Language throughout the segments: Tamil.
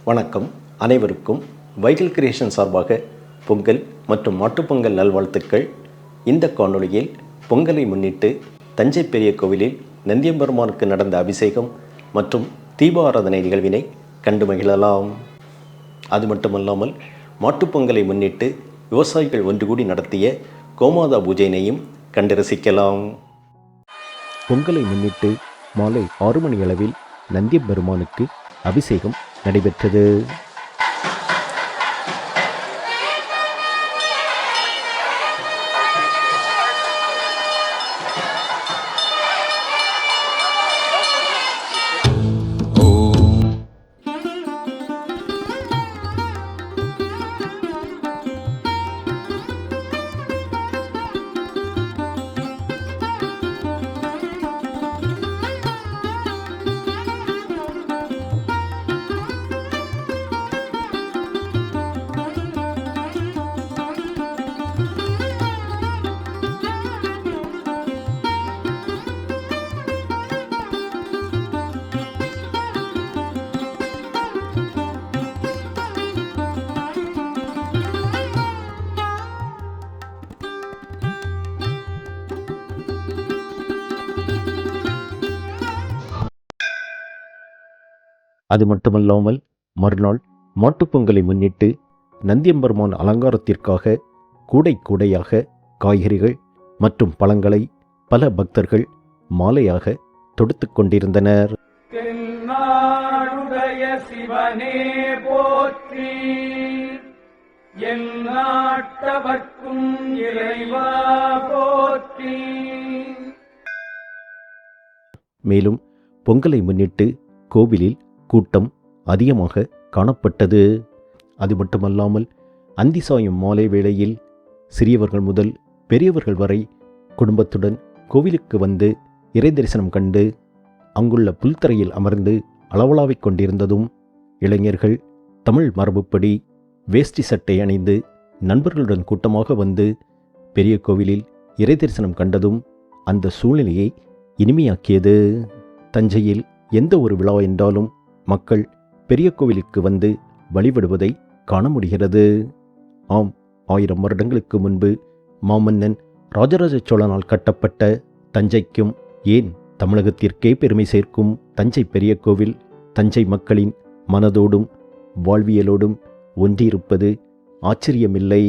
வணக்கம். அனைவருக்கும் வைகல் கிரியேஷன் சார்பாக பொங்கல் மற்றும் மாட்டுப்பொங்கல் நல்வாழ்த்துக்கள். இந்த காணொளியில் பொங்கலை முன்னிட்டு தஞ்சை பெரிய கோவிலில் நந்தியம்பெருமானுக்கு நடந்த அபிஷேகம் மற்றும் தீப ஆராதனை நிகழ்வினை கண்டு மகிழலாம். அது மட்டுமல்லாமல் மாட்டுப்பொங்கலை முன்னிட்டு விவசாயிகள் ஒன்று கூடி நடத்திய கோமாதா பூஜையினையும் கண்டு ரசிக்கலாம். பொங்கலை முன்னிட்டு மாலை 6 மணி அளவில் நந்தியம்பெருமானுக்கு அபிஷேகம் நடைபெற்றது. அது மட்டுமல்லாமல் மறுநாள் மாட்டுப்பொங்கலை முன்னிட்டு நந்தியம்பெருமான் அலங்காரத்திற்காக கூடை கூடையாக காய்கறிகள் மற்றும் பழங்களை பல பக்தர்கள் மாலையாக தொடுத்து கொண்டிருந்தனர். சிவனே போற்றி, எந்நாட்டவர்க்கும் இறைவா போற்றி. மேலும் பொங்கலை முன்னிட்டு கோவிலில் கூட்டம் அதிகமாக காணப்பட்டது. அது மட்டுமல்லாமல் அந்தி சாயும் மாலை வேளையில் சிறியவர்கள் முதல் பெரியவர்கள் வரை குடும்பத்துடன் கோவிலுக்கு வந்து இறை தரிசனம் கண்டு அங்குள்ள புல்தரையில் அமர்ந்து அளவலாவிக் கொண்டிருந்ததும், இளைஞர்கள் தமிழ் மரபுப்படி வேஷ்டி சட்டை அணிந்து நண்பர்களுடன் கூட்டமாக வந்து பெரிய கோவிலில் இறை தரிசனம் கண்டதும் அந்த சூழ்நிலையை இனிமையாக்கியது. தஞ்சையில் எந்த ஒரு விழா என்றாலும் மக்கள் பெரிய கோவிலுக்கு வந்து வழிபடுவதை காண முடிகிறது. ஆம், 1000 வருடங்களுக்கு முன்பு மாமன்னன் ராஜராஜ சோழனால் கட்டப்பட்ட தஞ்சைக்கும், ஏன் தமிழகத்திற்கே பெருமை சேர்க்கும் தஞ்சை பெரிய கோவில் தஞ்சை மக்களின் மனதோடும் வாழ்வியலோடும் ஒன்றியிருப்பது ஆச்சரியமில்லை.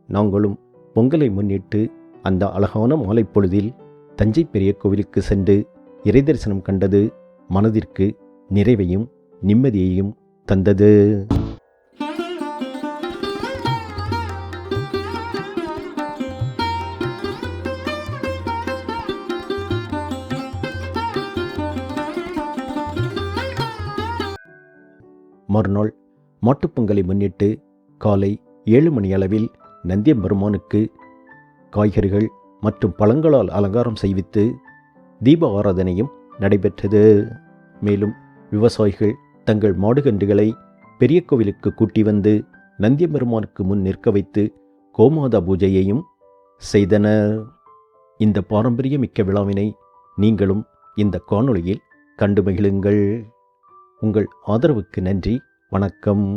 நாங்களும் பொங்கலை முன்னிட்டு அந்த அழகான மாலை பொழுதில் தஞ்சை பெரிய கோவிலுக்கு சென்று இறை தரிசனம் கண்டது மனதிற்கு நிறைவையும் நிம்மதியையும் தந்தது. மறுநாள் மாட்டுப்பொங்கலை முன்னிட்டு காலை 7 மணி அளவில் நந்தியம்பெருமானுக்கு காய்கறிகள் மற்றும் பழங்களால் அலங்காரம் செய்வித்து தீப ஆராதனையும் நடைபெற்றது. மேலும் விவசாயிகள் தங்கள் மாடுகன்றுகளை பெரிய கோவிலுக்கு கூட்டி வந்து நந்தியம்பெருமானுக்கு முன் நிற்க வைத்து கோமாதா பூஜையையும் செய்தனர். இந்த பாரம்பரியமிக்க விழாவினை நீங்களும் இந்த காணொளியில் கண்டு மகிழுங்கள். உங்கள் ஆதரவுக்கு நன்றி. வணக்கம்.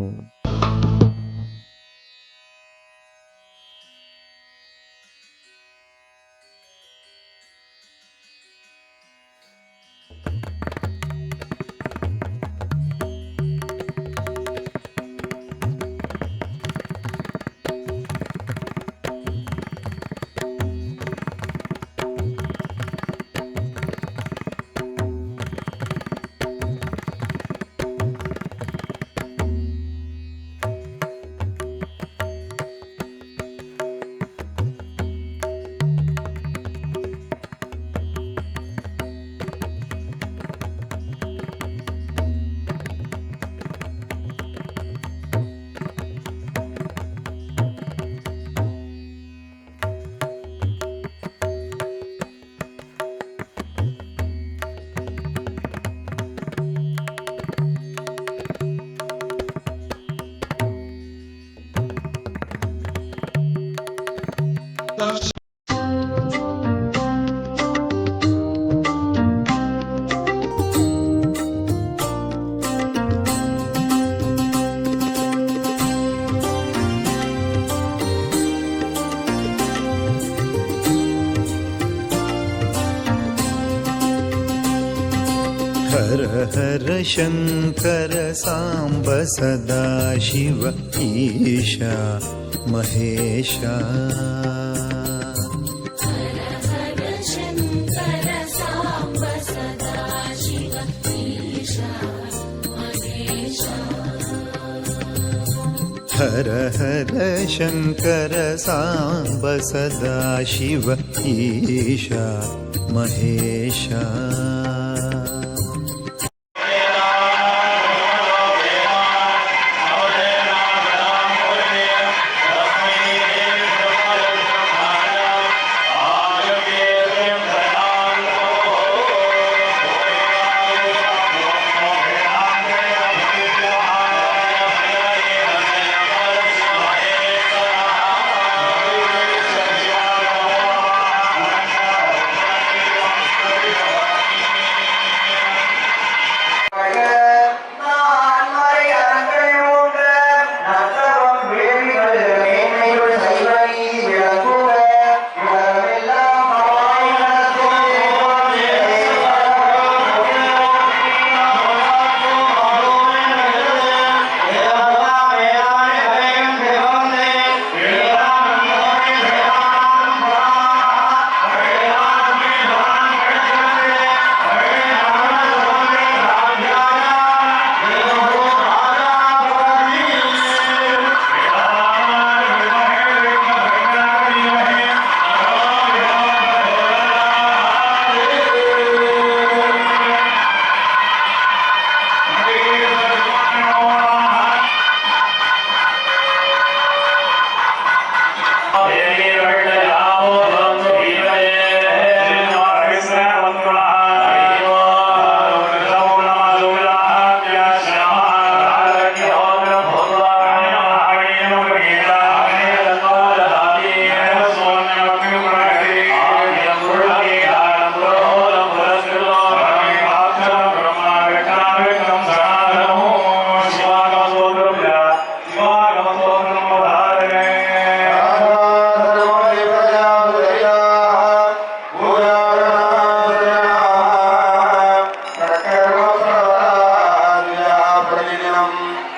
हर शङ्कर साम्ब सदा शिव ईशा महेशा हर हर शङ्कर साम्ब सदा शिव ईशा महेशा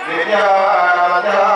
विद्या